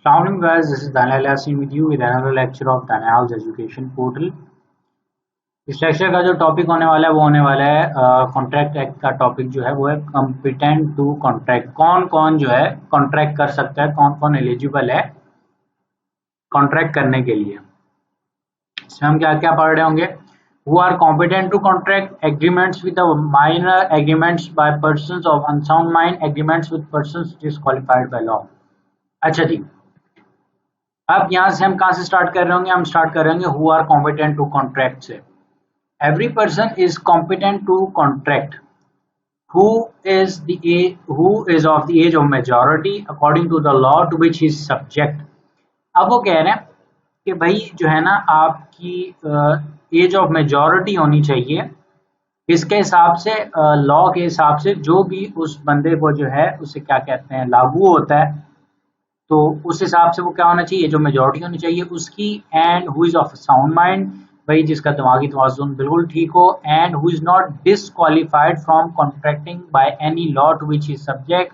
Assalamualaikum guys, this is Daniel Yasin with you with another lecture of Daniel's Education Portal। इस lecture का जो topic होने वाला है वो होने वाला है कॉन्ट्रैक्ट एक्ट का टॉपिक जो है वो है कॉम्पिटेंट टू कॉन्ट्रैक्ट। कौन कौन जो है कॉन्ट्रैक्ट कर सकता है, कौन कौन एलिजिबल है कॉन्ट्रैक्ट करने के लिए। इसमें हम क्या क्या पढ़ रहे होंगे। Who are competent to contract agreements with the minor agreements by persons of unsound mind, agreements with persons disqualified by law। अच्छा जी, अब यहाँ से हम कहाँ से स्टार्ट कर रहे होंगे, हम स्टार्ट कर रहे होंगे who are competent to contract से। Every person is competent to contract who is of the age of majority according to the law to which is subject. अब वो कह रहे हैं कि भाई जो है ना आपकी एज ऑफ मेजॉरिटी होनी चाहिए, इसके हिसाब से लॉ के हिसाब से जो भी उस बंदे को जो है उसे क्या कहते हैं लागू होता है, तो उस हिसाब से वो क्या होना चाहिए, जो मेजॉरिटी होनी चाहिए उसकी। And who is of sound mind, भाई जिसका दिमागी तवाज़ुन बिल्कुल ठीक हो। And who is not disqualified from contracting by any law to which is subject.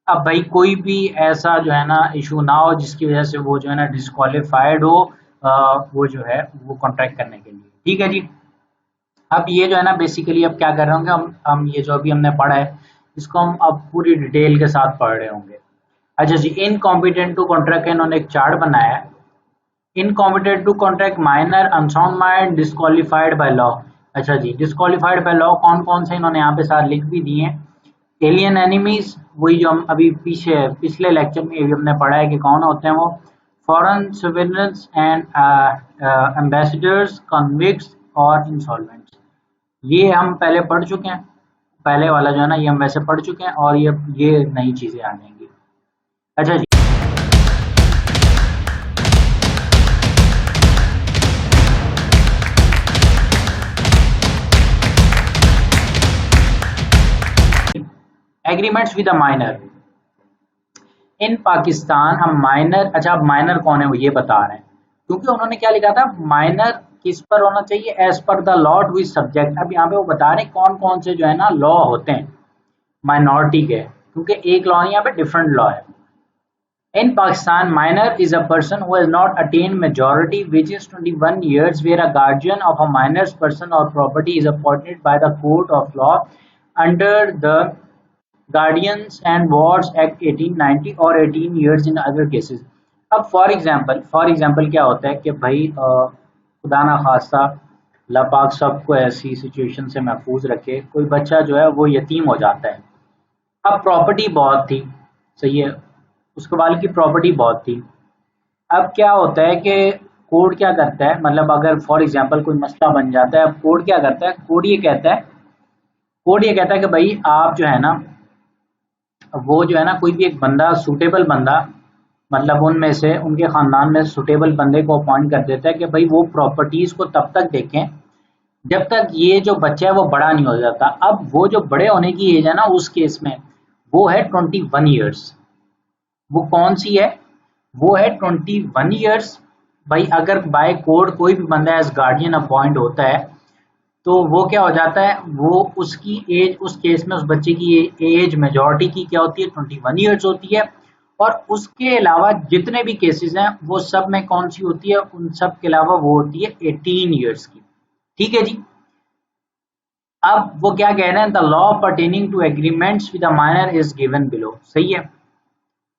अब भाई कोई भी ऐसा जो है ना इशू ना हो जिसकी वजह से वो जो है ना डिसक्वालीफाइड हो वो जो है वो कॉन्ट्रैक्ट करने के लिए। ठीक है जी। अब ये जो है ना बेसिकली अब क्या कर रहे होंगे हम ये जो अभी हमने पढ़ा है इसको हम अब पूरी डिटेल के साथ पढ़ रहे होंगे। अच्छा जी, इनकॉम्पिटेंट टू कॉन्ट्रैक्ट का इन्होंने एक चार्ट बनाया है। Incompetent to contract minor, unsound mind, disqualified by law. अच्छा जी, डिसक्वालीफाइड बाय लॉ कौन कौन से इन्होंने यहाँ पे साथ लिख भी दिए हैं। एलियन एनिमीज, वही जो हम अभी पिछले लेक्चर में हमने पढ़ा है कि कौन होते हैं वो। Foreign surveillance and ambassadors, convicts और इंसॉल्वेंट्स, ये हम पहले पढ़ चुके हैं। पहले वाला जो है ना ये हम वैसे पढ़ चुके हैं और ये नई चीजें आ जाएंगी। अच्छा जी, एग्रीमेंट्स विद अ माइनर इन पाकिस्तान। हम माइनर, अच्छा अब माइनर कौन है वो ये बता रहे हैं, क्योंकि उन्होंने क्या लिखा था माइनर किस पर होना चाहिए, as per the law to is subject. अब यहाँ पे वो बता रहे हैं कौन कौन से जो है ना लॉ होते हैं माइनॉरिटी के, क्योंकि एक लॉ नहीं यहाँ पे डिफरेंट लॉ है। In Pakistan, minor is a person who has not attained majority, which is 21 years, where a guardian of a minor's person or property is appointed by the court of law under the Guardians and Wards Act 1890 or 18 years in other cases। अब for example क्या होता है कि भाई खुदा ना खास्ता अल्लाह पाक सबको ऐसी सिचुएशन से महफूज रखे, कोई बच्चा जो है वो यतीम हो जाता है। अब प्रॉपर्टी बहुत थी, सही है, उसके वालिद की प्रॉपर्टी बहुत थी। अब क्या होता है कि कोर्ट क्या करता है, मतलब अगर फॉर एग्जांपल कोई मसला बन जाता है, अब कोर्ट क्या करता है, कोर्ट ये कहता है कि भाई आप जो है ना वो जो है ना कोई भी एक बंदा, सूटेबल बंदा, मतलब उनमें से उनके ख़ानदान में सूटेबल बंदे को अपॉइंट कर देता है कि भाई वो प्रॉपर्टीज़ को तब तक देखें जब तक ये जो बच्चा है वो बड़ा नहीं हो जाता। अब वो जो बड़े होने की एज है ना उस केस में वो है 21 ईयर्स। वो कौन सी है, वो है 21 ईयर्स। भाई अगर बाय कोर्ट कोई भी बंदा एज गार्डियन अपॉइंट होता है तो वो क्या हो जाता है, वो उसकी एज, उस केस में उस बच्चे की एज मेजॉरिटी की क्या होती है 21 ईयर्स होती है। और उसके अलावा जितने भी केसेस हैं वो सब में कौन सी होती है, उन सब के अलावा वो होती है 18 ईयर्स की। ठीक है जी। अब वो क्या कह रहे हैं, the law pertaining to agreements with a minor is given below. सही है।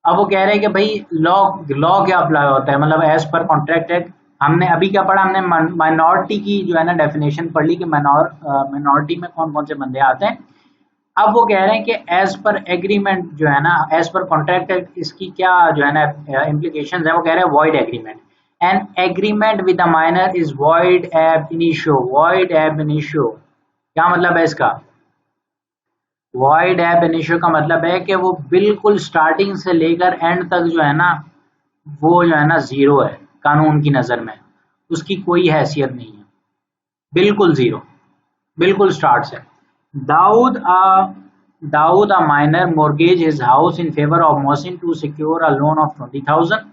अब वो कह रहे हैं कि भाई लॉ क्या अप्लाई होता है, मतलब एज पर कॉन्ट्रैक्ट एक्ट। हमने अभी क्या पढ़ा, हमने माइनॉरिटी की जो है ना डेफिनेशन पढ़ ली कि माइनॉरिटी में कौन कौन से बंदे आते हैं। अब वो कह रहे हैं कि एज पर एग्रीमेंट जो है ना, एज पर कॉन्ट्रैक्ट एक्ट, इसकी क्या जो है ना इम्प्लीकेशंस है। वो कह रहे हैं void agreement, N agreement with a minor is void एब इनिशियो। वॉइड एब इनिशियो क्या मतलब है इसका, वॉइड एब इनिशियो का मतलब है कि वो बिल्कुल स्टार्टिंग से लेकर एंड तक जो है ना वो जो है ना जीरो है, कानून की नज़र में उसकी कोई हैसियत नहीं है, बिल्कुल जीरो, बिल्कुल स्टार्ट से। Dawood a minor mortgage his house in favor of Mohsin to secure a loan of 20,000.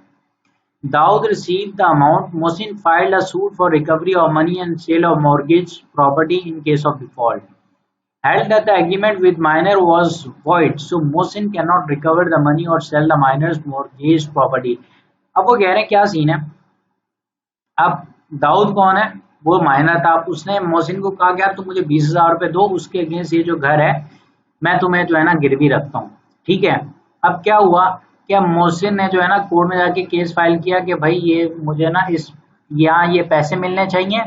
Daud received the amount. Mohsin filed a suit for recovery of money and sale of mortgage property in case of default. held that the agreement with minor was void, so Mohsin cannot recover the money or sell the minor's mortgaged property. अब वो कह रहे हैं क्या scene है। अब दाऊद कौन है, वो माइनर था। उसने मोहसिन को कहा क्या, तुम मुझे 20,000 रुपए दो, उसके अगेंस्ट ये जो घर है मैं तुम्हें जो है ना गिरवी रखता हूँ, ठीक है। अब क्या हुआ, क्या मोहसिन ने जो है ना कोर्ट में जाके केस फाइल किया कि भाई ये मुझे ना इस यहाँ ये पैसे मिलने चाहिए,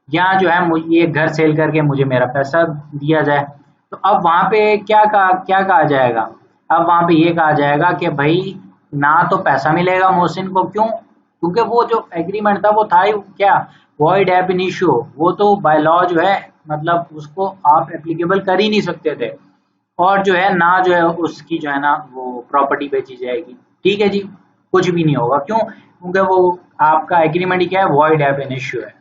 या जो है ये घर सेल करके मुझे मेरा पैसा दिया जाए। तो अब वहां पे क्या कहा जाएगा, अब वहां पे ये कहा जाएगा कि भाई ना तो पैसा मिलेगा मोहसिन को, क्यों, क्योंकि वो जो एग्रीमेंट था वो था ही क्या, वॉइड एब इनिशियो, वो तो बाय लॉ जो है मतलब उसको आप एप्लीकेबल कर ही नहीं सकते थे, और जो है ना जो है उसकी जो है ना वो प्रॉपर्टी बेची जाएगी, ठीक है जी, कुछ भी नहीं होगा, क्यों, क्योंकि वो आपका एग्रीमेंट ही क्या है, वॉइड एब इनिशियो है।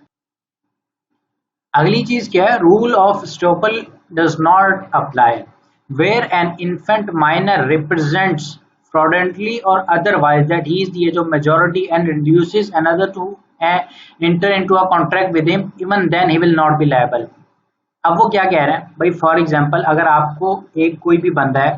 अगली चीज क्या है, rule of estoppel does not apply where an infant minor represents fraudulently or otherwise that he is the age of majority and induces another to enter into a contract with him, even then he will not be liable. अब वो क्या कह रहे हैं भाई, for example अगर आपको एक कोई भी बंदा है,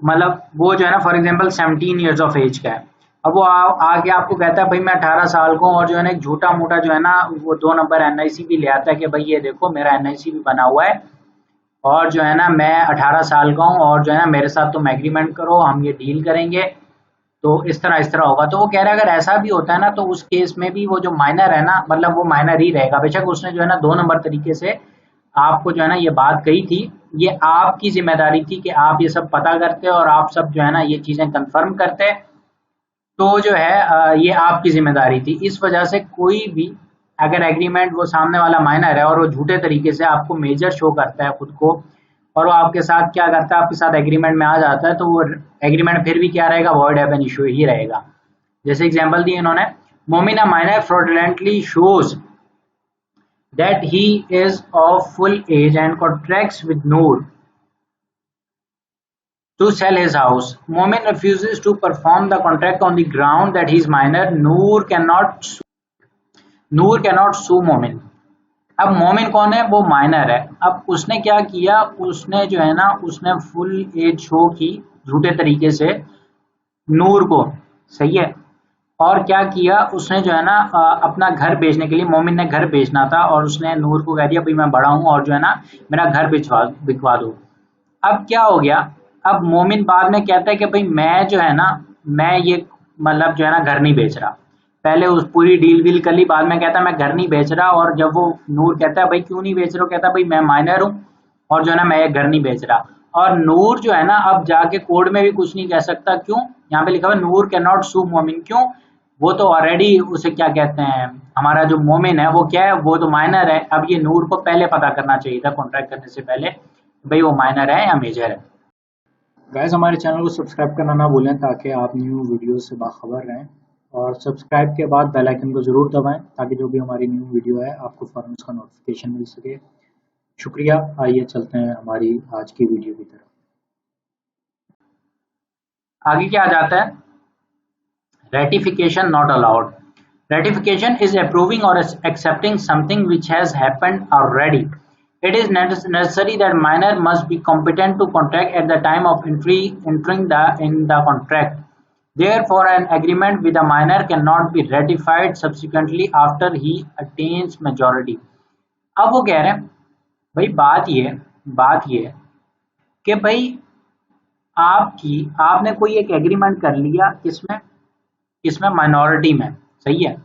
मतलब वो जो है ना for example 17 years of age का है, अब वो आके आपको कहता है भाई मैं 18 साल का हूँ, और जो है ना एक झूठा मोटा जो है ना वो 2 नंबर एनआईसी भी ले आता है कि भाई ये देखो मेरा एनआईसी भी बना हुआ है, और जो है ना मैं 18 साल का हूँ, और जो है ना मेरे साथ तुम एग्रीमेंट करो, हम ये डील करेंगे, तो इस तरह होगा। तो वो कह रहा है अगर ऐसा भी होता है ना तो उस केस में भी वो जो माइनर है ना, मतलब वो माइनर ही रहेगा, बेशक उसने जो है ना 2 नंबर तरीके से आपको जो है ना ये बात कही थी, ये आपकी जिम्मेदारी थी कि आप ये सब पता करते और आप सब जो है ना ये चीजें कंफर्म करते, तो जो है ये आपकी जिम्मेदारी थी। इस वजह से कोई भी अगर एग्रीमेंट वो सामने वाला माइनर है और वो झूठे तरीके से आपको मेजर शो करता है खुद को, और वो आपके साथ क्या करता है, आपके साथ एग्रीमेंट में आ जाता है, तो वो एग्रीमेंट फिर भी क्या रहेगा, वॉइड एब एन इशू ही रहेगा। जैसे एग्जांपल दिए इन्होंने, Momina minor fraudulently shows that he is of full age and contracts with Noor to sell his house. Momin refuses to perform the contract on the ground that he is minor. Noor cannot sue Momin. अब मोमिन कौन है, वो minor है। अब उसने क्या किया, उसने जो है ना उसने फुल एज शो की झूठे तरीके से नूर को, सही है, और क्या किया उसने जो है ना अपना घर बेचने के लिए, मोमिन ने घर बेचना था और उसने नूर को कह दिया भाई मैं बड़ा हूँ और जो है ना मेरा घर बिकवा दो। अब क्या हो गया, अब मोमिन बाद में कहता है कि भाई मैं जो है ना मैं ये मतलब जो है ना घर नहीं बेच रहा, पहले उस पूरी डील वील कर ली, बाद में कहता है मैं घर नहीं बेच रहा, और जब वो नूर कहता है भाई क्यों नहीं बेच रहे हो, कहता है भाई मैं माइनर हूँ और जो है ना मैं ये घर नहीं बेच रहा, और नूर जो है ना अब जाके कोर्ट में भी कुछ नहीं कह सकता, क्यों, यहाँ पे लिखा हुआ नूर कैन नॉट सू मोमिन, क्यों, वो तो ऑलरेडी उसे क्या कहते हैं, हमारा जो मोमिन है वो क्या है, वो तो माइनर है। अब ये नूर को पहले पता करना चाहिए था कॉन्ट्रैक्ट करने से पहले भाई वो माइनर है या मेजर है। गाइस हमारे चैनल को सब्सक्राइब करना ना भूलें ताकि आप न्यू वीडियो से बाखबर रहें, और सब्सक्राइब के बाद बेल आइकन को ज़रूर दबाएं ताकि जो भी हमारी न्यू वीडियो है आपको फ़ौरन उसका नोटिफिकेशन मिल सके। शुक्रिया। आइए चलते हैं हमारी आज की वीडियो की तरफ। आगे क्या आ जाता है, ratification not allowed. Ratification is approving or accepting something which has happened already. It is necessary that minor must be competent to contract at the time of entering in the contract. Therefore, an agreement with a minor cannot be ratified subsequently after he attains majority. अब वो कह रहे हैं भाई बात ये कि भाई आपने कोई एक एग्रीमेंट कर लिया, इसमें माइनॉरिटी में, सही है।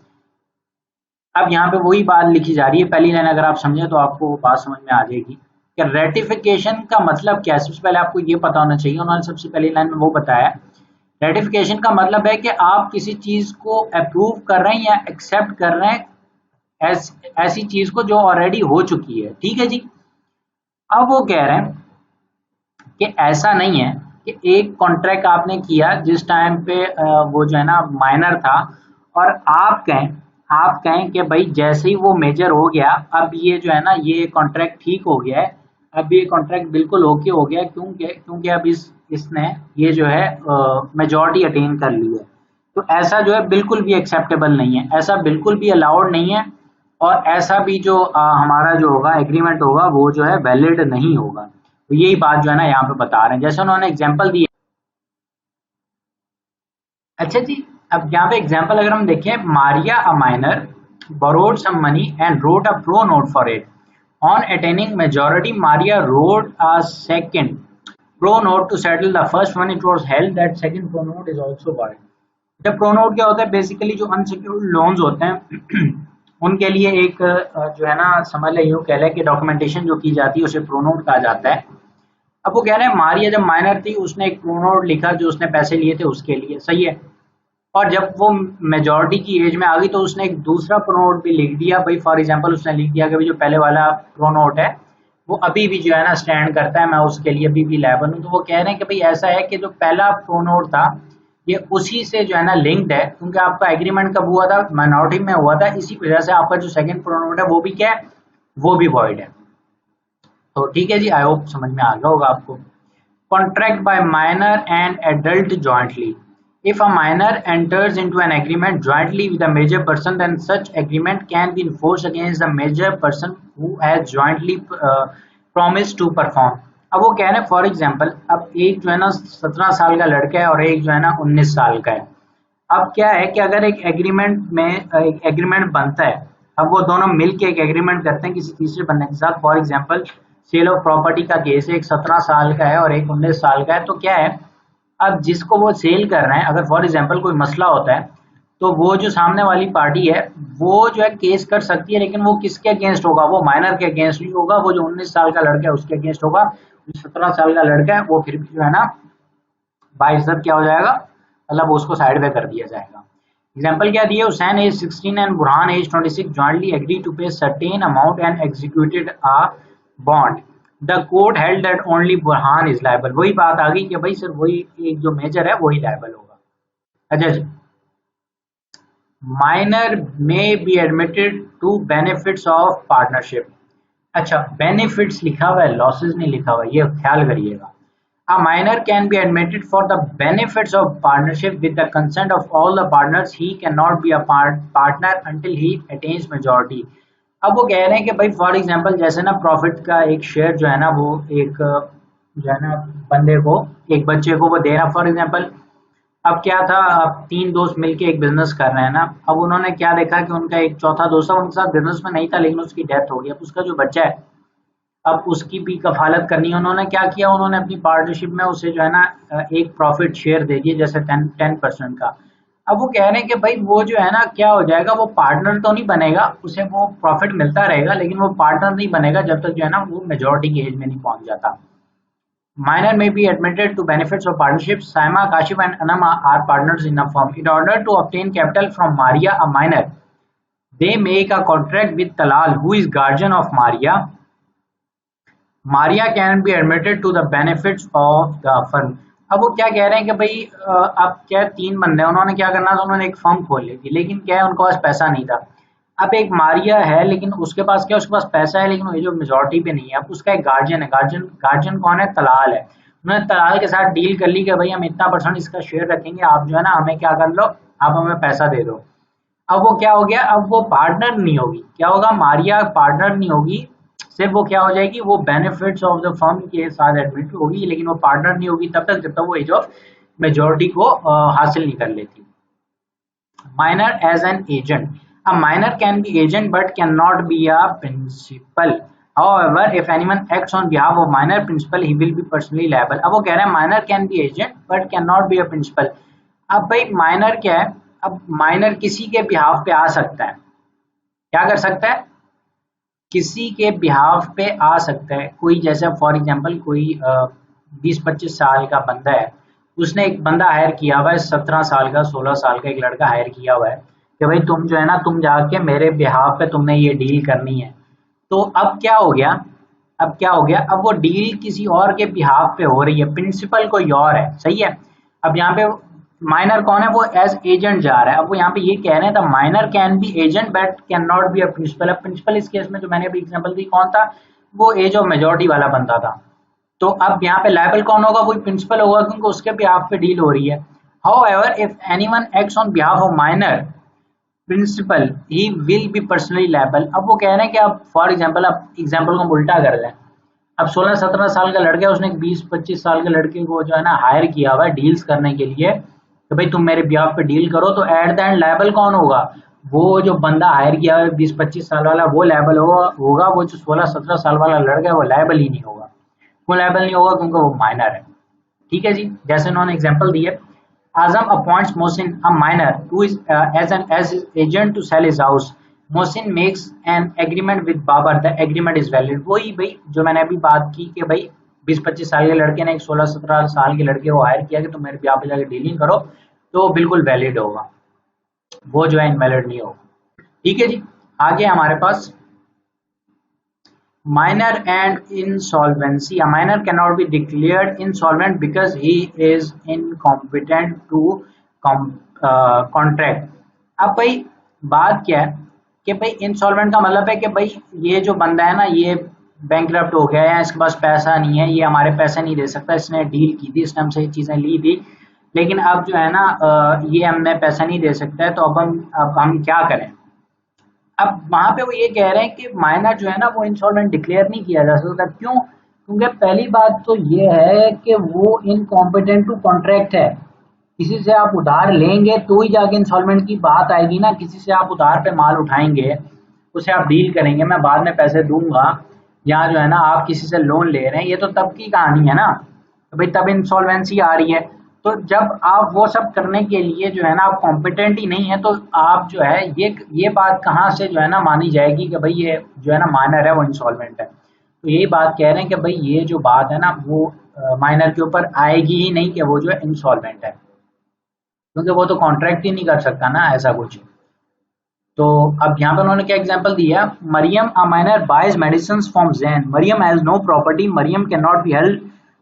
अब यहाँ पे वही बात लिखी जा रही है, पहली लाइन अगर आप समझे तो आपको वो बात समझ में आ जाएगी कि रेटिफिकेशन का मतलब क्या है। सबसे पहले आपको ये पता होना चाहिए, उन्होंने सबसे पहली लाइन में वो बताया, रेटिफिकेशन का मतलब है कि आप किसी चीज को अप्रूव कर रहे हैं या एक्सेप्ट कर रहे हैं ऐसी चीज को जो ऑलरेडी हो चुकी है, ठीक है जी। अब वो कह रहे हैं कि ऐसा नहीं है कि एक कॉन्ट्रैक्ट आपने किया जिस टाइम पे वो जो है ना माइनर था, और आप कहें कि भाई जैसे ही वो मेजर हो गया अब ये जो है ना ये कॉन्ट्रैक्ट ठीक हो गया है, अब ये कॉन्ट्रैक्ट बिल्कुल ओके हो गया, क्योंकि अब इसने ये जो है मेजॉरिटी अटेन कर ली है। तो ऐसा जो है बिल्कुल भी एक्सेप्टेबल नहीं है, ऐसा बिल्कुल भी अलाउड नहीं है, और ऐसा भी जो हमारा जो होगा एग्रीमेंट होगा वो जो है वैलिड नहीं होगा। तो यही बात जो है ना यहाँ पे बता रहे हैं, जैसे उन्होंने एग्जाम्पल दी है। अच्छा जी, अब यहाँ पे एग्जाम्पल अगर हम देखें, Maria a minor borrowed some money and wrote a pro note for it. On attaining majority, Maria wrote a second pro note to settle the first one. It was held that second pro note is also void. जब pro note क्या होता है, basically जो unsecured loans होते हैं उनके लिए एक जो है ना, समझ ले यूँ कह लें कि डॉक्यूमेंटेशन जो की जाती है उसे प्रो नोट कहा जाता है। अब वो कह रहे हैं मारिया जब माइनर थी उसने एक प्रो नोट लिखा जो उसने पैसे लिए थे उसके लिए, सही है। और जब वो मेजॉरिटी की एज में आ गई तो उसने एक दूसरा प्रो नोट भी लिख दिया भाई, फॉर एग्जांपल उसने लिख दिया कि भाई जो पहले वाला प्रो नोट है वो अभी भी जो है ना स्टैंड करता है, मैं उसके लिए अभी भी लायबल हूँ। तो वो कह रहे हैं कि भाई ऐसा है कि जो पहला प्रो नोट था ये उसी से जो है ना लिंक्ड है, क्योंकि आपका एग्रीमेंट कब हुआ था, माइनॉरिटी में हुआ था, इसी वजह से आपका जो सेकंड प्रो नोट है वो भी क्या है, वो भी वॉइड है। तो ठीक है जी, आई होप समझ में आ गया होगा आपको। Contract by minor and adult jointly. If a minor enters into an agreement jointly with a major person, then such agreement can be enforced against the major person who has jointly promised to perform. अब वो कह रहे हैं for example, अब एक जो है ना 17 साल का लड़का है और एक जो है ना 19 साल का है। अब क्या है कि अगर एक एग्रीमेंट में एक एग्रीमेंट बनता है, अब वो दोनों मिलके एक एग्रीमेंट करते हैं किसी तीसरे बंदे के साथ, for example sale of property का केस है, एक 17 साल का है और एक 19 साल का है। तो क्या है, अब जिसको वो सेल कर रहे हैं, अगर फॉर एग्जांपल कोई मसला होता है तो वो जो सामने वाली पार्टी है वो जो है केस कर सकती है, लेकिन वो किसके अगेंस्ट होगा, वो माइनर के अगेंस्ट नहीं होगा, वो जो 19 साल का लड़का है उसके अगेंस्ट होगा। जो 17 साल का लड़का है वो फिर भी जो है ना बाइज्जत क्या हो जाएगा, मतलब उसको साइड पे कर दिया जाएगा। एग्जाम्पल क्या दिए, Hussain age 16 and Burhan age 26 jointly agree to pay certain amount and executed a bond. The court held that only Burhan is liable. वही बात आ गई कि भाई सिर्फ वही एक जो मेजर है वही लायबल होगा। अच्छा जी, minor may be admitted to benefits of partnership. अच्छा, बेनिफिट्स लिखा हुआ है, लॉसेस नहीं लिखा हुआ, ये ख्याल करिएगा। A minor can be admitted for the benefits of partnership with the consent of all the partners. He cannot be a partner until he attains majority. अब वो कह रहे हैं कि भाई फॉर एग्जांपल जैसे ना प्रॉफिट का एक शेयर जो है ना वो एक जो है ना बंदे को, एक बच्चे को वो दे रहा, फॉर एग्जांपल अब क्या था, अब तीन दोस्त मिलके एक बिजनेस कर रहे हैं ना, अब उन्होंने क्या देखा कि उनका एक चौथा दोस्त उनके साथ बिजनेस में नहीं था लेकिन उसकी डेथ हो गई। अब उसका जो बच्चा है अब उसकी भी कफालत करनी है, उन्होंने क्या किया, उन्होंने अपनी पार्टनरशिप में उसे जो है ना एक प्रॉफिट शेयर दे दिए, जैसे 10% का। अब वो कह रहे हैं कि भाई वो जो है ना क्या हो जाएगा, वो पार्टनर तो नहीं बनेगा, उसे वो प्रॉफिट मिलता रहेगा लेकिन वो पार्टनर नहीं बनेगा जब तक जो है ना वो मेजोरिटी की एज में नहीं पहुंच जाता। Minor may be admitted to benefits of partnership. Saima, Kashif and Anam are partners in a firm. In order to obtain capital from Maria, a minor, they make a contract with Talal, who is guardian of Maria. Maria can be admitted to the benefits of the firm. अब वो क्या कह रहे हैं कि भाई अब क्या तीन बंदे हैं, उन्होंने क्या करना था, उन्होंने एक फर्म खोल ली थी, लेकिन क्या है उनके पास पैसा नहीं था। अब एक मारिया है लेकिन उसके पास क्या, उसके पास पैसा है लेकिन वो जो मेजोरिटी पे नहीं है। अब उसका एक गार्जियन है, गार्जियन गार्जियन कौन है, तलाल है। उन्होंने तलाल के साथ डील कर ली कि भाई हम इतना % इसका शेयर रखेंगे, आप जो है ना हमें क्या कर लो, आप हमें पैसा दे दो। अब वो क्या हो गया, अब वो पार्टनर नहीं होगी, क्या होगा, मारिया पार्टनर नहीं होगी, सिर्फ वो क्या हो जाएगी, वो बेनिफिट्स ऑफ द फर्म के साथ एडमिट होगी, लेकिन वो पार्टनर नहीं होगी तब तक जब तक वो एज ऑफ मेजोरिटी को हासिल नहीं कर लेती। Minor as an agent, a minor can be agent but cannot be a principal. However, if anyone acts on behalf of minor principal, he will be personally liable. अब वो कह रहे हैं minor can be agent but cannot be a principal. अब भाई minor क्या है, अब minor किसी के बिहाफ पे आ सकता है, क्या कर सकता है, किसी के बिहाफ पे आ सकता है। कोई जैसे फॉर एग्जांपल कोई 20-25 साल का बंदा है, उसने एक बंदा हायर किया हुआ है, 17 साल का 16 साल का एक लड़का हायर किया हुआ है कि भाई तुम जो है ना तुम जाके मेरे बिहाफ पे तुमने ये डील करनी है। तो अब क्या हो गया, अब क्या हो गया, अब वो डील किसी और के बिहाफ पे हो रही है, प्रिंसिपल कोई और है, सही है। अब यहाँ पे माइनर कौन है, वो एज एजेंट जा रहा है। अब वो यहाँ पे ये कह रहे हैं the minor can be agent but can not be a principal. अब प्रिंसिपल इस केस में जो मैंने अभी एग्जांपल दी कौन था, वो एज ऑफ मेजोरिटी वाला बंदा था। तो अब यहाँ पे लायबल कौन होगा, वही प्रिंसिपल होगा क्योंकि उसके बिहाफ पे डील हो रही है। However if anyone acts on behalf of minor, principal he will be personally liable. अब वो कह रहे हैं कि अब फॉर एग्जांपल, अब एग्जांपल को हम उल्टा कर लें। अब 16-17 साल का लड़का है, उसने एक 20-25 साल के लड़के को जो है ना हायर किया हुआ है डील्स करने के लिए कि भाई तुम मेरे बिहाफ पे डील करो, तो एट द एंड लायबल कौन होगा? वो जो बंदा हायर किया हुआ है 20-25 साल वाला, वो लायबल होगा। वो जो 16-17 साल वाला लड़का है वो लायबल ही नहीं होगा। वो लायबल नहीं होगा क्योंकि वो माइनर है। ठीक है जी, जैसे उन्होंने एग्जांपल दी है, Azam appoints Mohsin, a minor, who is as his agent to sell his house. Mohsin makes an agreement with Babar. The agreement is valid. वही भाई जो मैंने अभी बात की कि भाई 20-25 साल के लड़के ने एक 16-17 साल के लड़के को हायर किया कि तुम मेरे ब्याह पे जाकर डीलिंग करो, तो वैलिड वैलिड होगा, वो जो है इनवैलिड नहीं होगा। ठीक है जी, आगे हमारे पास minor and insolvency. A minor cannot be declared insolvent because he is incompetent to contract. अब भाई बात क्या है कि भाई इंसॉल्वेंट का मतलब है कि भाई ये जो बंदा है ना, ये बैंकरप्ट हो गया है, इसके पास पैसा नहीं है, ये हमारे पैसे नहीं दे सकता, इसने डील की थी, इसने हमसे ये चीज़ें ली थी, लेकिन अब जो है ना ये हमें पैसा नहीं दे सकता है, तो अब हम क्या करें? अब वहाँ पे वो ये कह रहे हैं कि माइनर जो है ना वो इंसॉल्वेंट डिक्लेयर नहीं किया जा सकता। क्यों? क्योंकि पहली बात तो ये है कि वो इनकॉम्पिटेंट टू कॉन्ट्रैक्ट है। किसी से आप उधार लेंगे तो ही जाके इंसॉल्वेंट की बात आएगी ना। किसी से आप उधार पे माल उठाएंगे, उसे आप डील करेंगे, मैं बाद में पैसे दूंगा, या जो है ना आप किसी से लोन ले रहे हैं, ये तो तब की कहानी है ना, तो भाई तब इंसॉल्वेंसी आ रही है। तो जब आप वो सब करने के लिए जो है ना आप कॉम्पिटेंट ही नहीं है, तो आप जो है ये बात कहाँ से जो है ना मानी जाएगी कि भाई ये जो है ना माइनर है वो इंसॉल्वेंट है? तो यही बात कह रहे हैं कि भाई ये जो बात है ना वो माइनर के ऊपर आएगी ही नहीं कि वो जो है इंसॉल्वेंट है, क्योंकि वो तो कॉन्ट्रैक्ट ही नहीं कर सकता ना ऐसा कुछ। तो अब यहाँ पे उन्होंने क्या एग्जांपल दिया, Mariam a minor buys medicine from Jain, Mariam has no property, Mariam can not be held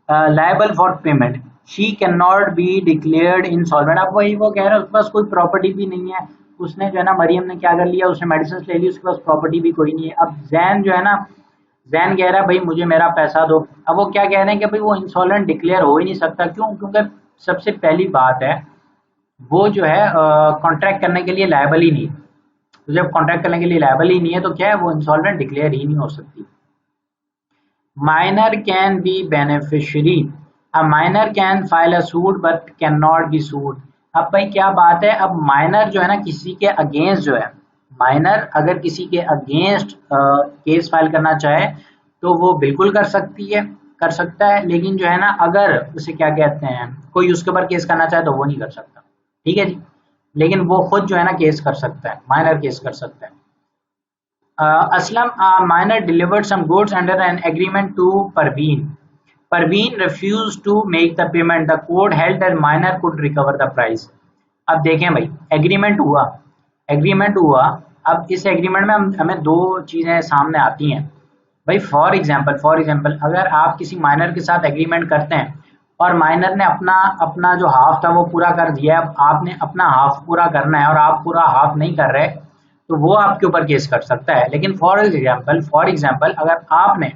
liable for payment, she can not be declared insolvent. अब वही वो कह रहे हैं उसके पास कोई प्रॉपर्टी भी नहीं है, उसने जो है ना मरियम ने क्या कर लिया, उसने मेडिसिन ले ली, उसके पास प्रॉपर्टी भी कोई नहीं है। अब जैन जो है ना, जैन कह रहा है भाई मुझे मेरा पैसा दो। अब वो क्या कह रहे हैं कि भाई वो इंसॉल्वेंट डिक्लेयर हो ही नहीं सकता। क्यों? क्योंकि सबसे पहली बात है वो जो है कॉन्ट्रैक्ट करने के लिए लायबल ही नहीं है। तो जब कॉन्ट्रैक्ट करने के लिए लायबल ही नहीं है तो क्या है, वो इंसॉल्वेंट डिक्लेयर ही नहीं हो सकती। माइनर कैन बी बेनिफिशियरी, अब minor can file a suit but can not B suit. अब भाई क्या बात है, अब माइनर जो है ना किसी के अगेंस्ट जो है, माइनर अगर किसी के अगेंस्ट केस फाइल करना चाहे तो वो बिल्कुल कर सकती है, कर सकता है, लेकिन जो है ना अगर उसे क्या कहते हैं कोई उसके ऊपर केस करना चाहे तो वो नहीं कर सकता। ठीक है जी, लेकिन वो खुद जो है ना केस कर सकता है, माइनर केस कर सकता है। Aslam, a miner delivered some goods under an agreement to Parveen. Parveen refused to make the payment. The court held that miner could recover the price. अब देखें भाई, एग्रीमेंट हुआ, एग्रीमेंट हुआ। अब इस एग्रीमेंट में हमें दो चीज़ें सामने आती हैं भाई। फॉर एग्जांपल अगर आप किसी माइनर के साथ एग्रीमेंट करते हैं और माइनर ने अपना अपना जो हाफ था वो पूरा कर दिया, अब आपने अपना हाफ पूरा करना है और आप पूरा हाफ नहीं कर रहे, तो वो आपके ऊपर केस कर सकता है। लेकिन फॉर एग्जांपल अगर आपने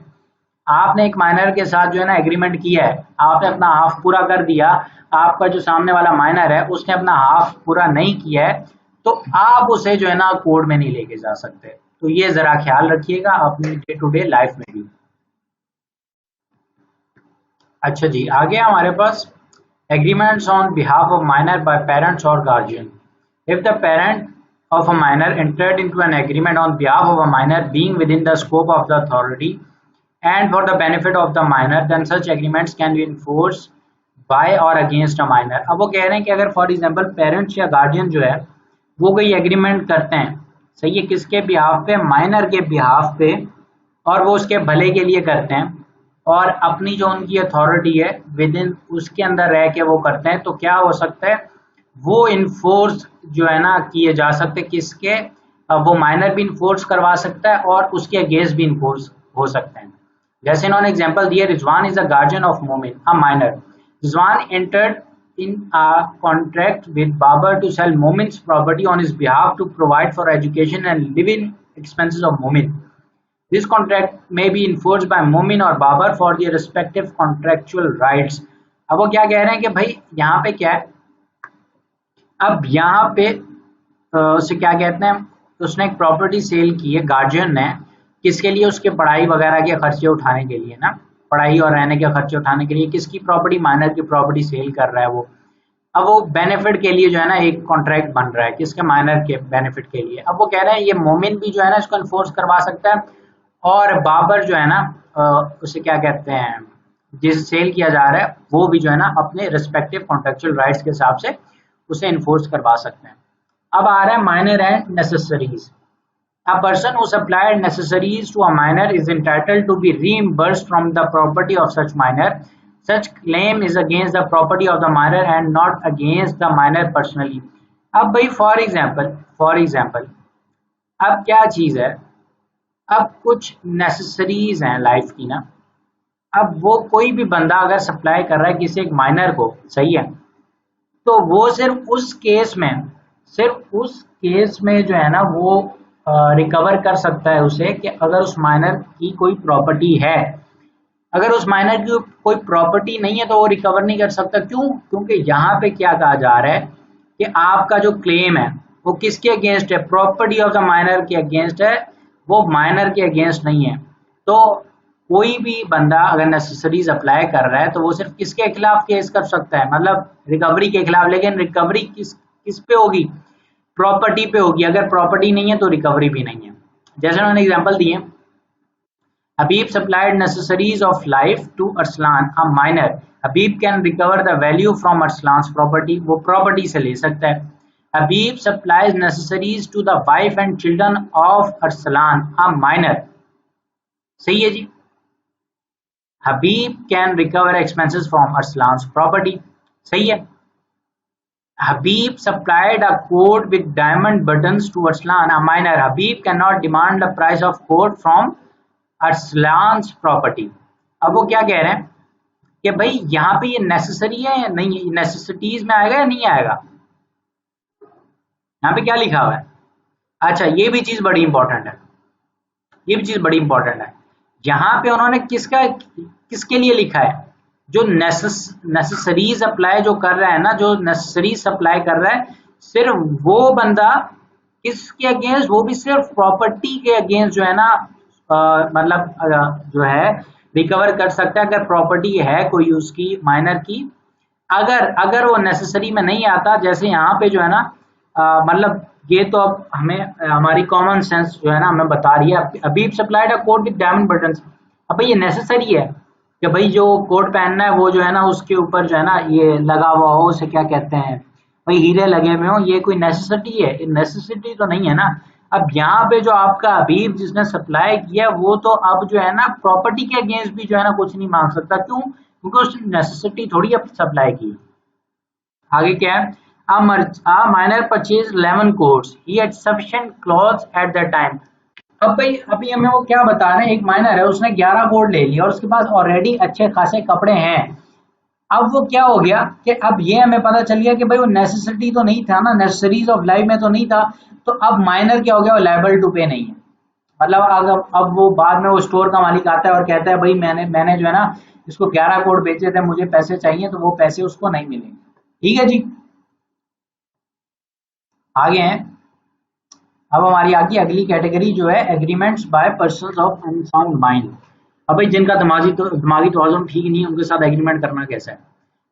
आपने एक माइनर के साथ जो है ना एग्रीमेंट किया है, आपने अपना हाफ पूरा कर दिया, आपका जो सामने वाला माइनर है उसने अपना हाफ पूरा नहीं किया है, तो आप उसे जो है ना कोर्ट में नहीं लेके जा सकते। तो ये जरा ख्याल रखिएगा अपनी डे टू डे लाइफ में भी। अच्छा जी, आगे हमारे पास agreements on behalf of minor by parents और guardian. If the parent of a minor entered into an agreement on behalf of a minor being within the scope of the authority and for the benefit of the minor, then such agreements can be enforced by or against a minor। अब वो कह रहे हैं कि अगर for example parents या guardian जो है वो कोई एग्रीमेंट करते हैं, सही है, किसके बिहाफ पे, माइनर के बिहाफ पे, और वो उसके भले के लिए करते हैं और अपनी जो उनकी अथॉरिटी है विद इन उसके अंदर रह के वो करते हैं, तो क्या हो सकता है, वो इन्फोर्स जो है ना किए जा सकते किसके, वो माइनर भी इन्फोर्स करवा सकता है और उसके अगेंस्ट भी इन्फोर्स हो सकते हैं। जैसे इन्होंने एग्जांपल दिया, Rizwan is a guardian of Momin a minor. Rizwan entered in a contract with Babar to sell Momin's property on his behalf to provide for education and living expenses of Momin. This contract may be enforced by Momin or Babar for their respective contractual rights। अब वो क्या कह रहे हैं कि भाई यहाँ पे क्या है, अब यहाँ पे उसे क्या कहते हैं, उसने एक प्रॉपर्टी सेल की है गार्जियन ने, किसके लिए, उसके पढ़ाई वगैरह के खर्चे उठाने के लिए ना, पढ़ाई और रहने के खर्चे उठाने के लिए किसकी प्रॉपर्टी, माइनर की प्रॉपर्टी सेल कर रहा है वो। अब वो बेनिफिट के लिए जो है ना एक कॉन्ट्रैक्ट बन रहा है, किसके, माइनर के बेनिफिट के लिए। अब वो कह रहे हैं ये मोमिन भी जो है ना इसको इन्फोर्स करवा सकता है, और बाबर जो है ना उसे क्या कहते हैं, जिसे सेल किया जा रहा है वो भी जो है ना अपने रिस्पेक्टिव कॉन्ट्रेक्चुअल राइट्स के हिसाब से उसे इन्फोर्स करवा सकते हैं। अब आ रहा है minor and necessaries. A person who supplied necessaries to a minor is entitled to be reimbursed from the property of such minor. Such claim is against the property of the minor and not against the minor personally. अब भाई for example अब क्या चीज़ है, अब कुछ necessaries हैं life की ना, अब वो कोई भी बंदा अगर सप्लाई कर रहा है किसी एक माइनर को, सही है, तो वो सिर्फ उस केस में जो है ना वो रिकवर कर सकता है उसे, कि अगर उस माइनर की कोई प्रॉपर्टी है। अगर उस माइनर की कोई प्रॉपर्टी नहीं है तो वो रिकवर नहीं कर सकता। क्यों? क्योंकि यहाँ पे क्या कहा जा रहा है कि आपका जो क्लेम है वो किसके अगेंस्ट है, प्रॉपर्टी ऑफ द माइनर के अगेंस्ट है, वो माइनर के अगेंस्ट नहीं है। तो कोई भी बंदा अगर नेसेसरीज अप्लाई कर रहा है तो वो सिर्फ किसके खिलाफ केस कर सकता है, मतलब रिकवरी के खिलाफ। लेकिन रिकवरी किस किस पे होगी, प्रॉपर्टी पे होगी। अगर प्रॉपर्टी नहीं है तो रिकवरी भी नहीं है। जैसे उन्होंने एग्जांपल दिए, Habib supplied necessaries of life to Arslan, a minor. Habib can recover the value from Arslan's property. वो प्रॉपर्टी से ले सकता है। Habib supplies necessaries to the wife and children of Arslan, a minor. सही है जी। Habib can recover expenses from Arslan's property. सही है। Habib supplied a coat with diamond buttons to Arslan, a minor. Habib cannot demand the price of coat from Arslan's property. अब वो क्या कह रहे हैं कि भाई यहाँ पे ये नेसेसरी है या नहीं, नेसेसिटीज में आएगा या नहीं आएगा, यहाँ पे क्या लिखा हुआ है। अच्छा, ये भी चीज बड़ी इंपॉर्टेंट है, ये भी चीज बड़ी इंपॉर्टेंट है। यहाँ पे उन्होंने किसके लिए लिखा है, जो नेसेसरीज अप्लाई जो कर रहा है ना, जो नेसेसरीज सप्लाई कर रहा है, सिर्फ वो बंदा किसके अगेंस्ट, वो भी सिर्फ प्रॉपर्टी के अगेंस्ट जो है ना मतलब जो है रिकवर कर सकता है, अगर प्रॉपर्टी है कोई उसकी माइनर की। अगर वो नेसेसरी में नहीं आता, जैसे यहाँ पे जो है ना मतलब ये तो अब हमें हमारी कॉमन सेंस जो है ना हमें बता रही है। अभी supplied a coat with diamond buttons, अब भाई ये नेसेसरी है कि भाई जो कोट पहनना है वो जो है ना उसके ऊपर जो है ना ये लगा हुआ हो, उसे क्या कहते हैं भाई, हीरे लगे हुए हो, ये कोई नेसेसिटी है, नेसेसिटी तो नहीं है ना। अब यहाँ पे जो आपका हबीब जिसने सप्लाई किया वो तो अब जो है ना प्रॉपर्टी के अगेंस्ट भी जो है ना कुछ नहीं मांग सकता। क्यों? क्योंकि उसने नेसेसिटी थोड़ी अब सप्लाई की। आगे क्या है, a minor purchased 11 coats, he had sufficient clothes at that time. अब भाई अभी हमें वो क्या बता रहे हैं, एक माइनर है उसने 11 कोट ले लिया और उसके पास ऑलरेडी अच्छे खासे कपड़े हैं। अब वो क्या हो गया कि अब ये हमें पता चल गया कि भाई वो नेसेसिटी तो नहीं था ना, नेसेसरीज ऑफ लाइफ में तो नहीं था, तो अब माइनर क्या हो गया, वो लायबल टू पे नहीं है। मतलब अब वो बाद में वो स्टोर का मालिक आता है और कहता है भाई मैंने जो है ना इसको 11 कोट बेचे थे, मुझे पैसे चाहिए, तो वो पैसे उसको नहीं मिलेंगे। ठीक है जी, आगे हैं। अब हमारी आगे अगली कैटेगरी जो है agreements by persons of unsound mind. अब भाई जिनका दिमागी तवाज़ुन ठीक नहीं है उनके साथ एग्रीमेंट करना कैसा है।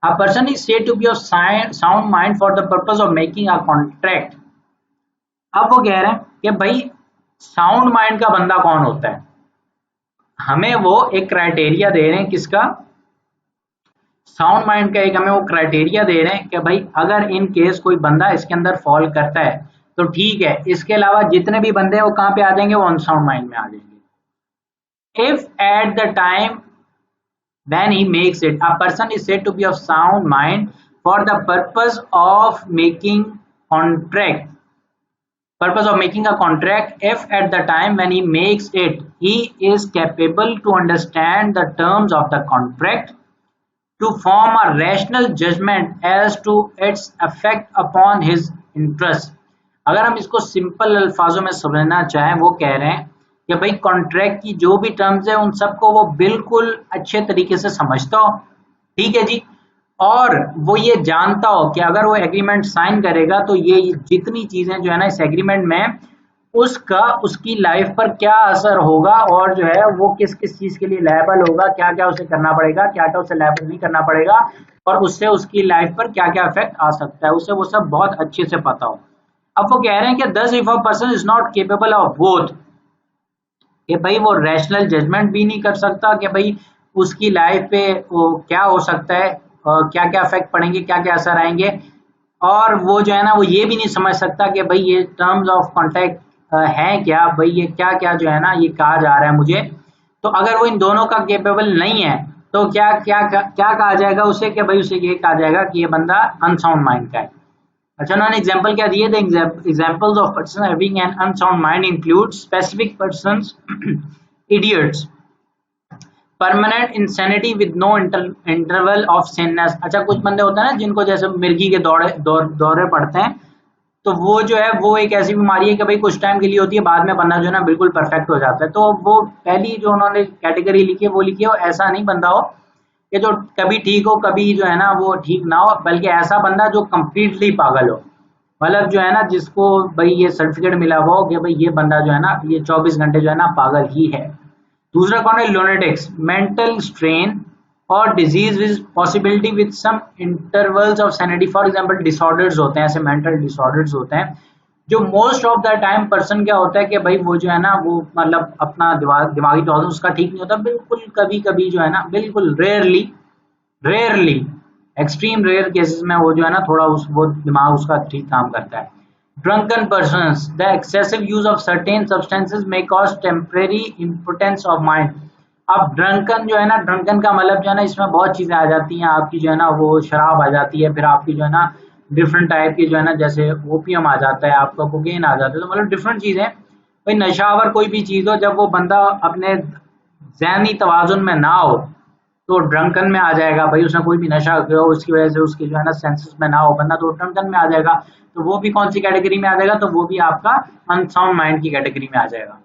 A person is said to be of sound mind for the purpose of making a contract. अब वो कह रहे हैं कि भाई साउंड माइंड का बंदा कौन होता है, हमें वो एक क्राइटेरिया दे रहे हैं, किसका, साउंड माइंड का एक हमें वो क्राइटेरिया दे रहे हैं कि भाई अगर इन केस कोई बंदा इसके अंदर फॉल करता है तो ठीक है, इसके अलावा जितने भी बंदे हैं वो कहाँ पे आ जाएंगे, वो अनसाउंड माइंड में आ जाएंगे। If at the time when he makes it, a person is said to be of sound mind for the purpose of making a contract if at the time when he makes it he is capable to understand the terms of the contract, to form a rational judgment as to its effect upon his interest. अगर हम इसको simple अल्फाजों में समझना चाहें, वो कह रहे हैं कि भाई कॉन्ट्रैक्ट की जो भी टर्म्स है उन सबको वो बिल्कुल अच्छे तरीके से समझता हो। ठीक है जी, और वो ये जानता हो कि अगर वो एग्रीमेंट साइन करेगा तो ये जितनी चीजें जो है ना इस एग्रीमेंट में उसका उसकी लाइफ पर क्या असर होगा और जो है वो किस किस चीज के लिए लायबल होगा, क्या क्या उसे करना पड़ेगा, क्या क्या उसे लायबल नहीं करना पड़ेगा, और उससे उसकी लाइफ पर क्या क्या इफेक्ट आ सकता है, उसे वो सब बहुत अच्छे से पता हो। अब वो कह रहे हैं कि दस if a person is not capable of both, कि भाई वो रैशनल जजमेंट भी नहीं कर सकता कि भाई उसकी लाइफ पे वो क्या हो सकता है, क्या क्या इफेक्ट पड़ेंगे, क्या क्या असर आएंगे, और वो जो है ना वो ये भी नहीं समझ सकता कि भाई ये टर्म्स ऑफ कॉन्ट्रैक्ट है क्या, भाई ये क्या क्या जो है ना ये कहा जा रहा है मुझे। तो अगर वो इन दोनों का केपेबल नहीं है तो क्या क्या क्या कहा जाएगा उसे, कि भाई उसे ये कहा जाएगा कि ये बंदा अनसाउंड माइंड का है। अच्छा, उन्होंने एग्जाम्पल क्या दिए थे, examples of person having an unsound mind include specific persons, idiots, permanent insanity with no interval of saneness. अच्छा, कुछ बंदे होते हैं ना जिनको जैसे मिर्गी के दौरे पड़ते हैं, तो वो जो है वो एक ऐसी बीमारी है कि भाई कुछ टाइम के लिए होती है, बाद में बंदा जो है ना बिल्कुल परफेक्ट हो जाता है। तो वो पहली जो उन्होंने कैटेगरी लिखी है वो लिखी है, वो ऐसा नहीं बंदा हो कि जो कभी ठीक हो कभी जो है ना वो ठीक ना हो, बल्कि ऐसा बंदा जो कंप्लीटली पागल हो, मतलब जो है ना जिसको भाई ये सर्टिफिकेट मिला हुआ हो कि भाई ये बंदा जो है ना ये 24 घंटे जो है ना पागल ही है। दूसरा कौन है, लोनेटिक्स, मेंटल स्ट्रेन और disease with possibility with some intervals of sanity. For example disorders होते हैं, ऐसे मेंटल डिसऑर्डर्स होते हैं जो most of the time person क्या होता है कि भाई वो जो है ना वो मतलब अपना दिमागी तौर उसका ठीक नहीं होता, बिल्कुल कभी कभी जो है ना बिल्कुल rarely, rarely, extreme rare cases में वो जो है ना थोड़ा वो दिमाग उसका ठीक काम करता है। Drunken persons, the excessive use of certain substances may cause temporary importance of mind. अब ड्रंकन जो है ना, ड्रंकन का मतलब जो है ना इसमें बहुत चीजें आ जाती हैं आपकी, जो है ना वो शराब आ जाती है, फिर आपकी जो है ना डिफरेंट टाइप की जो है ना जैसे ओपियम आ जाता है, आपका कोकेन आ जाता है, तो मतलब डिफरेंट चीजें। भाई नशावर कोई भी चीज हो, जब वो बंदा अपने ज़हनी तवाज़ुन में ना हो तो ड्रंकन में आ जाएगा। भाई उसने कोई भी नशा किया हो उसकी वजह से उसकी जो है ना सेंसेस में ना हो बंदा, तो ड्रंकन में आ जाएगा। तो वो भी कौन सी कैटेगरी में आ जाएगा, तो वो भी आपका अनसाउंड माइंड की कैटेगरी में आ जाएगा।